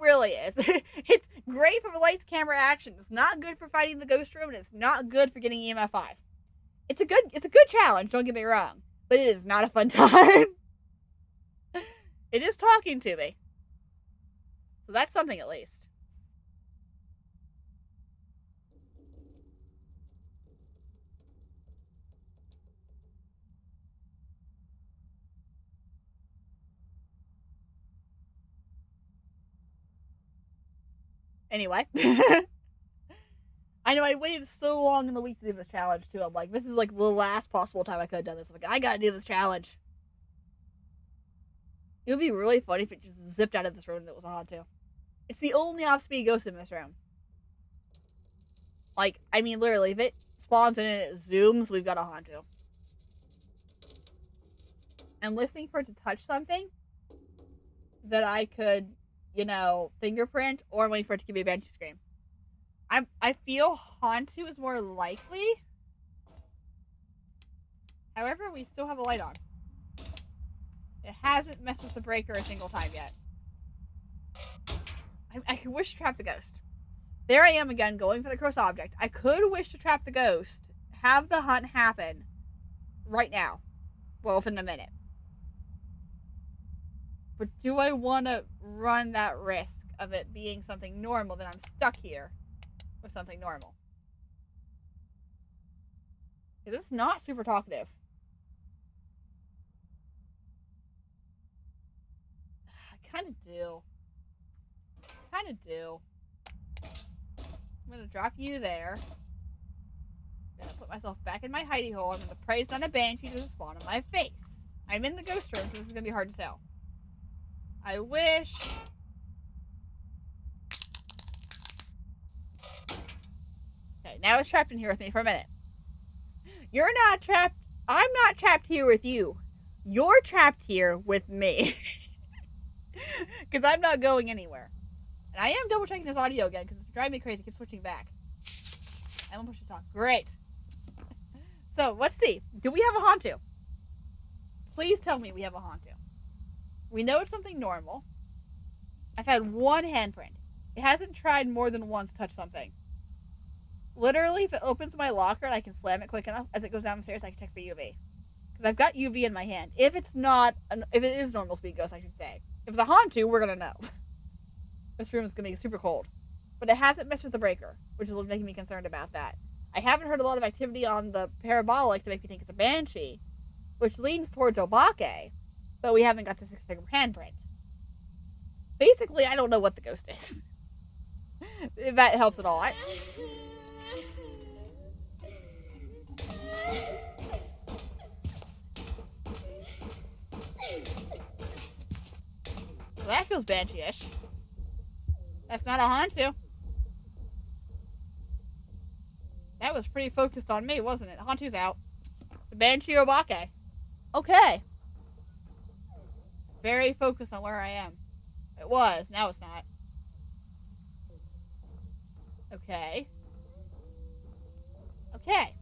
really is. It's great for lights, camera, action. It's not good for fighting the ghost room, and it's not good for getting EMF 5. It's a good challenge. Don't get me wrong, but it is not a fun time. It is talking to me, so that's something at least. Anyway. I know I waited so long in the week to do this challenge too. I'm like, this is like the last possible time I could have done this. I'm like, I gotta do this challenge. It would be really funny if it just zipped out of this room and it was a Hantu. It's the only off-speed ghost in this room. Like, I mean, literally, if it spawns in and it zooms, we've got a Hantu. I'm listening for it to touch something that I could, fingerprint, or I'm waiting for it to give me a banshee scream. I feel Hantu is more likely. However, we still have a light on. It hasn't messed with the breaker a single time yet. I could wish to trap the ghost. There I am again, going for the cursed object. I could wish to trap the ghost, have the hunt happen right now. Well, within a minute. But do I want to run that risk of it being something normal, that I'm stuck here with something normal? It's not super talkative. I kind of do. I'm going to drop you there. I'm going to put myself back in my hidey hole. I'm going to praise on a banshee to spawn on my face. I'm in the ghost room, so this is going to be hard to tell. I wish. Okay, now it's trapped in here with me for a minute. You're not trapped. I'm not trapped here with you. You're trapped here with me. Because I'm not going anywhere. And I am double checking this audio again because it's driving me crazy. It keeps switching back. I'm gonna push the talk. Great. So let's see. Do we have a Hantu? Please tell me we have a Hantu. We know it's something normal. I've had one handprint. It hasn't tried more than once to touch something. Literally, if it opens my locker and I can slam it quick enough as it goes downstairs, I can check for UV. Because I've got UV in my hand. If it is normal speed ghost, I should say. If it's a Hantu, we're gonna know. This room is gonna be super cold. But it hasn't messed with the breaker, which is what's making me concerned about that. I haven't heard a lot of activity on the parabolic to make me think it's a banshee, which leans towards Obake, but we haven't got the 6-finger handprint. Basically, I don't know what the ghost is. If that helps at all. So that feels banshee-ish. That's not a Hantu. That was pretty focused on me, wasn't it? The Hantu's out. The Banshee Obake. Okay. Very focused on where I am. It was. Now it's not. Okay. Okay.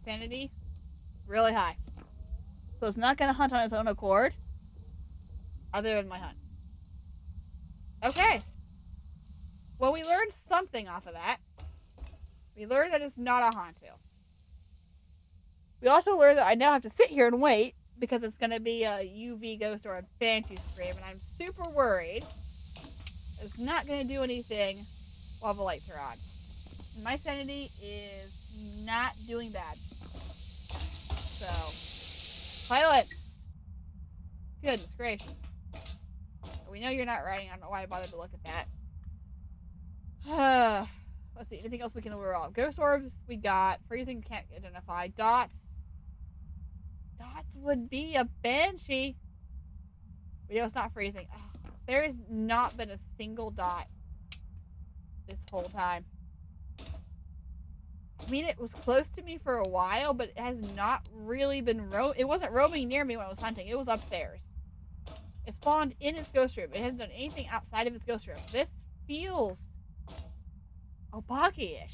Sanity. Really high. So it's not going to hunt on its own accord. Other than my hunt. Okay. Well, we learned something off of that. We learned that it's not a Hantu. We also learned that I now have to sit here and wait because it's going to be a UV ghost or a banshee scream, and I'm super worried it's not going to do anything while the lights are on. My sanity is not doing bad. So, silence. Goodness gracious. We know you're not writing. I don't know why I bothered to look at that. Let's see. Anything else we can lure off? Ghost orbs we got. Freezing can't identify. Dots. Dots would be a banshee. We know it's not freezing. There has not been a single dot this whole time. I mean, it was close to me for a while, but it has not really been it wasn't roaming near me when I was hunting. It was upstairs. It spawned in its ghost room. It hasn't done anything outside of its ghost room. This feels Obake-ish.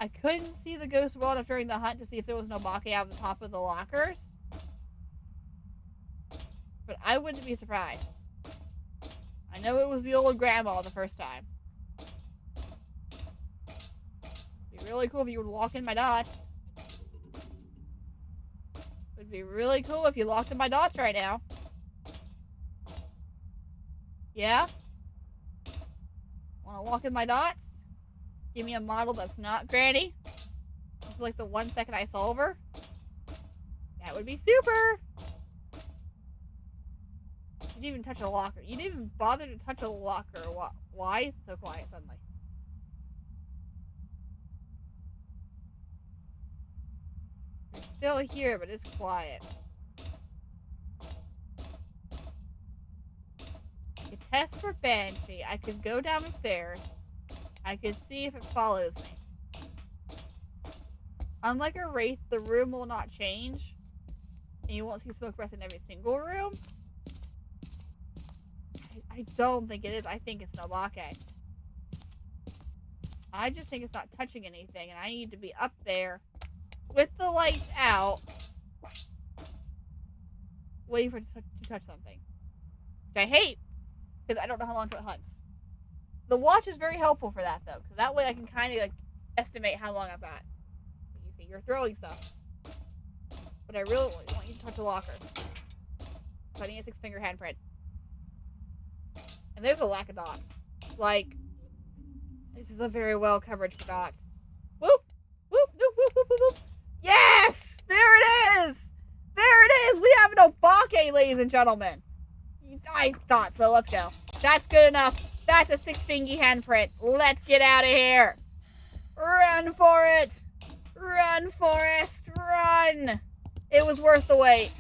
I couldn't see the ghost well enough during the hunt to see if there was no bake out of the top of the lockers. But I wouldn't be surprised. I know it was the old grandma the first time. It'd be really cool if you would walk in my dots. It'd be really cool if you locked in my dots right now. Yeah? Wanna walk in my dots? Give me a model that's not Granny. It's like the 1 second I solve her. That would be super. You didn't even touch a locker. You didn't even bother to touch a locker. Why is it so quiet suddenly? You're still here, but it's quiet. I could test for Banshee. I could go down the stairs. I could see if it follows me. Unlike a wraith, the room will not change. And you won't see smoke breath in every single room. I don't think it is. I think it's Nobake. I just think it's not touching anything, and I need to be up there with the lights out, waiting for it to touch something. Which I hate, because I don't know how long till it hunts. The watch is very helpful for that, though, because that way I can kind of like estimate how long I've got. You think you're throwing stuff. But I really want you to touch a locker. So I need a 6-finger handprint. And there's a lack of dots. Like, this is a very well coverage for dots. Whoop! Whoop! Whoop! Whoop! Whoop! Whoop! Yes! There it is! There it is! We have no Bake, ladies and gentlemen. I thought so. Let's go. That's good enough. That's a 6-finger handprint. Let's get out of here. Run for it! Run, Forrest! Run! It was worth the wait.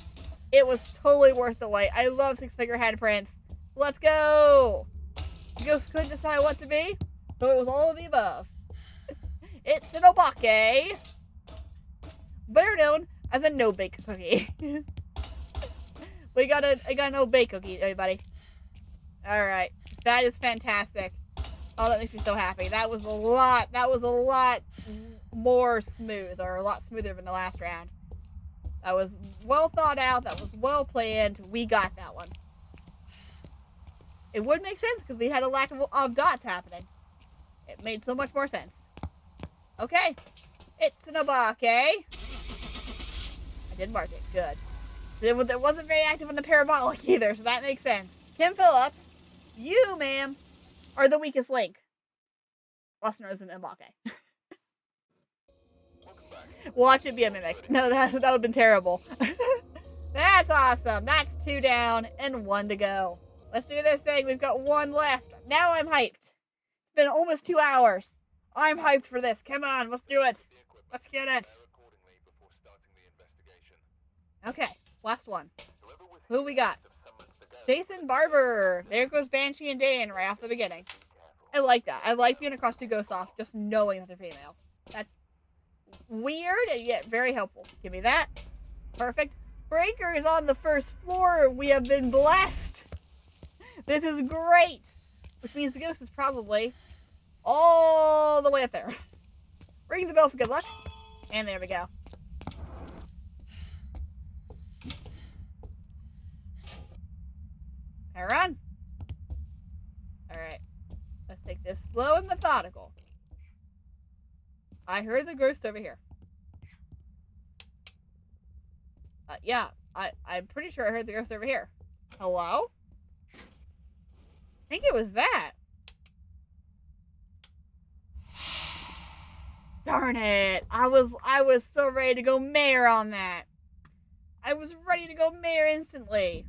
It was totally worth the wait. I love 6-finger handprints. Let's go! The ghost couldn't decide what to be, so it was all of the above. It's an Obake, better known as a no-bake cookie. I got an no-bake cookie, everybody. Alright, that is fantastic. Oh, that makes me so happy. That was a lot more smooth, or a lot smoother than the last round. That was well thought out, that was well planned. We got that one. It would make sense because we had a lack of dots happening. It made so much more sense. Okay. It's an Obake. I did mark it. Good. It wasn't very active on the parabolic either, so that makes sense. Kim Phillips, you, ma'am, are the weakest link. Also known as an Obake. Watch it be a mimic. No, that would have been terrible. That's awesome. That's 2 down and 1 to go. Let's do this thing. We've got 1 left. Now I'm hyped. It's been almost 2 hours. I'm hyped for this. Come on, let's do it. Let's get it. Okay, last one. Who we got? Jason Barber. There goes Banshee and Dan right off the beginning. I like that. I like being across 2 ghosts off, just knowing that they're female. That's weird and yet very helpful. Give me that. Perfect. Breaker is on the 1st floor. We have been blessed. This is great. Which means the ghost is probably all the way up there. Ring the bell for good luck. And there we go. Okay, run. Alright. Let's take this slow and methodical. I heard the ghost over here. Yeah, I'm pretty sure I heard the ghost over here. Hello? I think it was that. Darn it. I was so ready to go mayor on that. I was ready to go mayor instantly.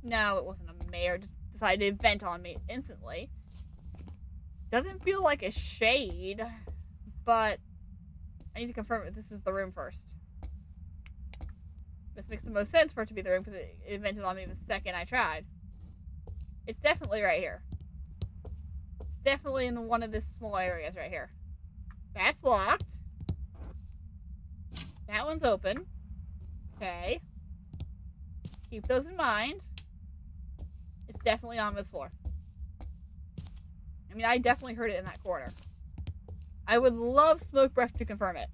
No, it wasn't a mayor. Just decided to vent on me instantly. Doesn't feel like a shade, but I need to confirm if this is the room first. This makes the most sense for it to be the room because it vented on me the second I tried. It's definitely right here. It's definitely in one of the small areas right here. That's locked. That one's open. Okay. Keep those in mind. It's definitely on this floor. I mean, I definitely heard it in that corner. I would love smoke breath to confirm it.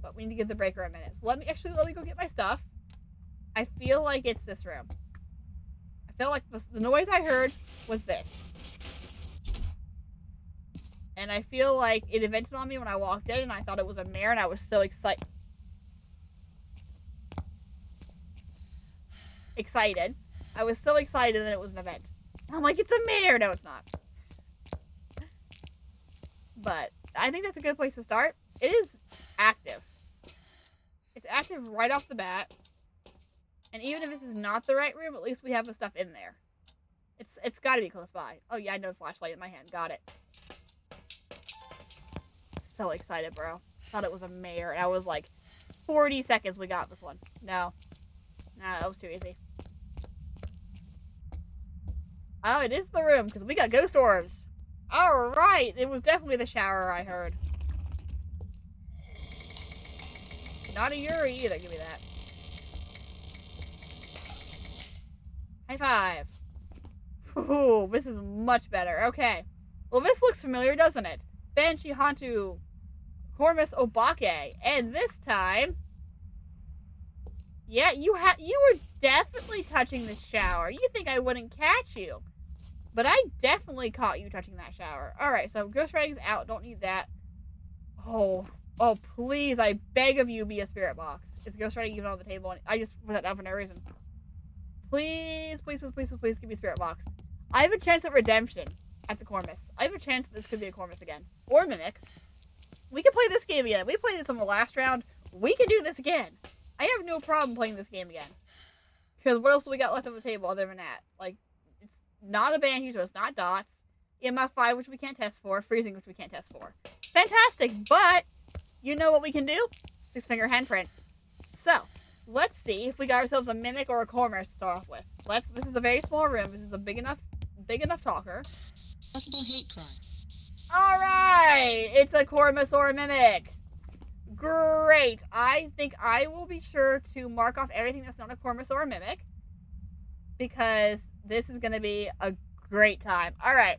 But we need to give the breaker a minute. So let me go get my stuff. I feel like it's this room. I feel like the noise I heard was this. And I feel like it invented on me when I walked in and I thought it was a mare and I was so excited. I was so excited that it was an event. I'm like, it's a mare! No, it's not. But I think that's a good place to start. It is active. It's active right off the bat. And even if this is not the right room, at least we have the stuff in there. It's got to be close by. Oh yeah, I know the flashlight in my hand. Got it. So excited, bro. Thought it was a mare. And I was like, 40 seconds we got this one. No. No, that was too easy. Oh, it is the room, because we got ghost orbs. Alright, it was definitely the shower I heard. Not a Yuri either, give me that. High five. Ooh, this is much better. Okay. Well, this looks familiar, doesn't it? Banshee Hantu Cormus Obake. And this time... Yeah, you were definitely touching the shower. You think I wouldn't catch you. But I definitely caught you touching that shower. Alright, so ghost writing's out. Don't need that. Oh, please, I beg of you, be a spirit box. Is ghost writing even on the table? I just put that down for no reason. Please, please, please, please, please give me a spirit box. I have a chance at redemption at the Cormus. I have a chance that this could be a Cormus again. Or Mimic. We can play this game again. We played this on the last round. We can do this again. I have no problem playing this game again. Because what else do we got left on the table other than that? Like, it's not a Banshee, so it's not dots. EMF5, which we can't test for. Freezing, which we can't test for. Fantastic, but you know what we can do? 6-finger handprint. So, let's see if we got ourselves a Mimic or a Cormus to start off with. This is a very small room. This is a big enough talker. Possible hate crime. Alright! It's a Cormus or a Mimic. Great. I think I will be sure to mark off everything that's not a Cormus or a Mimic. Because this is going to be a great time. Alright.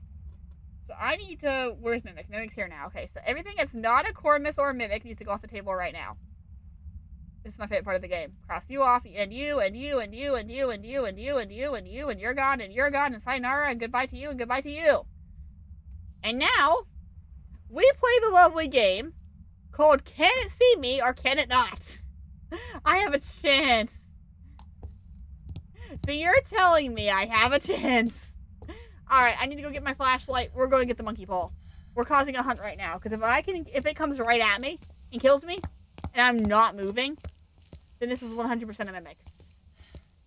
So I need to... Where's Mimic? Mimic's here now. Okay, so everything that's not a Cormus or a Mimic needs to go off the table right now. This is my favorite part of the game. Cross you off, and you, and you, and you, and you, and you, and you, and you, and you, and you're gone, and sayonara, and goodbye to you, and goodbye to you. And now, we play the lovely game called Can It See Me or Can It Not? I have a chance. So you're telling me I have a chance. Alright, I need to go get my flashlight. We're going to get the monkey paw. We're causing a hunt right now. Because if it comes right at me and kills me, and I'm not moving, then this is 100% a Mimic.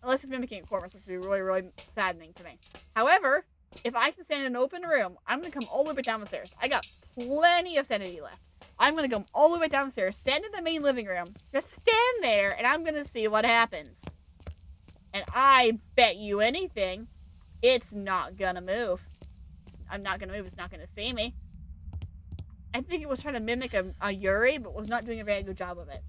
Unless it's mimicking a Corvus, which would be really, really saddening to me. However, if I can stand in an open room, I'm going to come all the way down the stairs. I got plenty of sanity left. I'm going to come all the way downstairs, stand in the main living room, just stand there, and I'm going to see what happens. And I bet you anything, it's not going to move. I'm not going to move. It's not going to see me. I think it was trying to mimic a Yuri, but was not doing a very good job of it.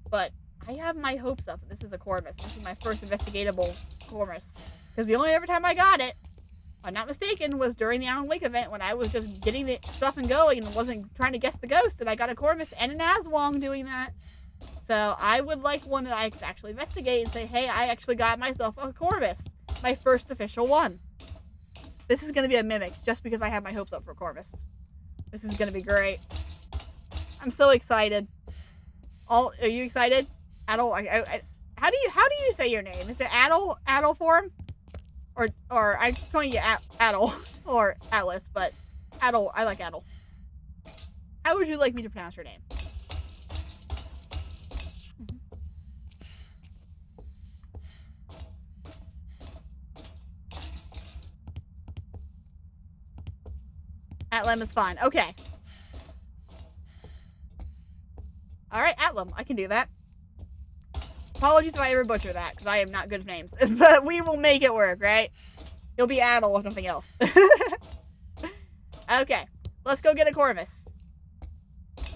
But I have my hopes up that this is a Corvus. This is my first investigatable Corvus. Because the only other time I got it, if I'm not mistaken, was during the Alan Wake event when I was just getting the stuff and going and wasn't trying to guess the ghost, and I got a Corvus and an Aswang doing that. So I would like one that I could actually investigate and say, hey, I actually got myself a Corvus. My first official one. This is going to be a Mimic, just because I have my hopes up for Corvus. This is going to be great. I'm so excited. Are you excited? Adol, how do you say your name? Is it Adol form? Or I'm calling you Adol or Atlas, but Adol, I like Adol. How would you like me to pronounce your name? Atlem is fine. Okay. Alright, Atlem. I can do that. Apologies if I ever butcher that, because I am not good at names. But we will make it work, right? You'll be Adel if nothing else. Okay. Let's go get a Corvus. Let's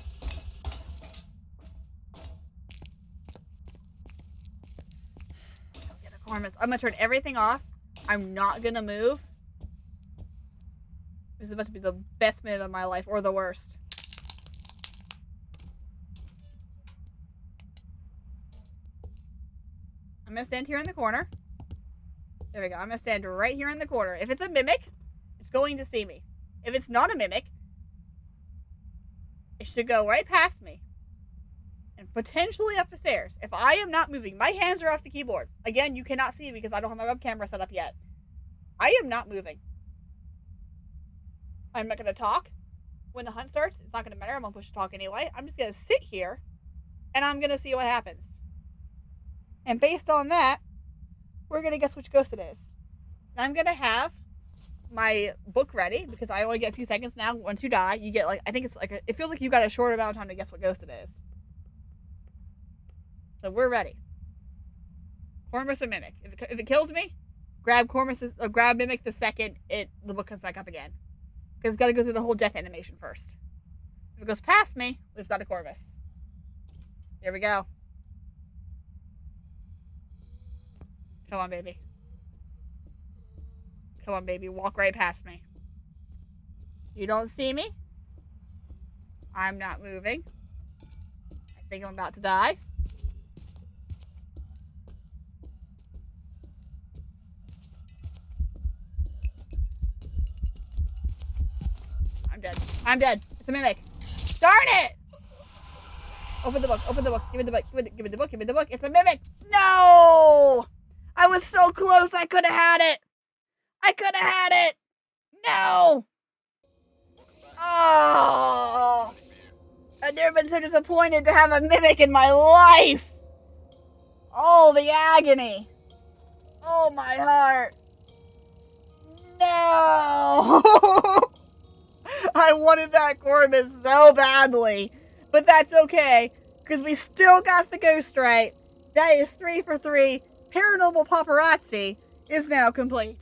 go get a Corvus. I'm going to turn everything off. I'm not going to move. This is about to be the best minute of my life, or the worst. I'm gonna stand here in the corner. There we go. I'm gonna stand right here in the corner. If it's a mimic, it's going to see me. If it's not a mimic, it should go right past me and potentially up the stairs. If I am not moving, my hands are off the keyboard. Again, you cannot see because I don't have my web camera set up yet. I am not moving. I'm not gonna talk. When the hunt starts, it's not gonna matter. I'm gonna push talk anyway. I'm just gonna sit here and I'm gonna see what happens. And based on that, we're gonna guess which ghost it is. And I'm gonna have my book ready because I only get a few seconds now. Once you die, you get I think it's it feels like you got a short amount of time to guess what ghost it is. So we're ready. Cormorant or Mimic. If it kills me, grab grab Mimic the second the book comes back up again. Because it's got to go through the whole death animation first. If it goes past me, we've got a Corvus. Here we go. Come on, baby. Come on, baby. Walk right past me. You don't see me? I'm not moving. I think I'm about to die. I'm dead. I'm dead. It's a mimic. Darn it! Open the book. Open the book. Give me the book. Give me the book. Give me the book. It's a mimic. No! I was so close. I could have had it. I could have had it. No! Oh! I've never been so disappointed to have a mimic in my life. Oh, the agony. Oh, my heart. No! I wanted that Corvus so badly. But that's okay, because we still got the ghost right. That is 3 for 3. Paranormal Paparazzi is now complete.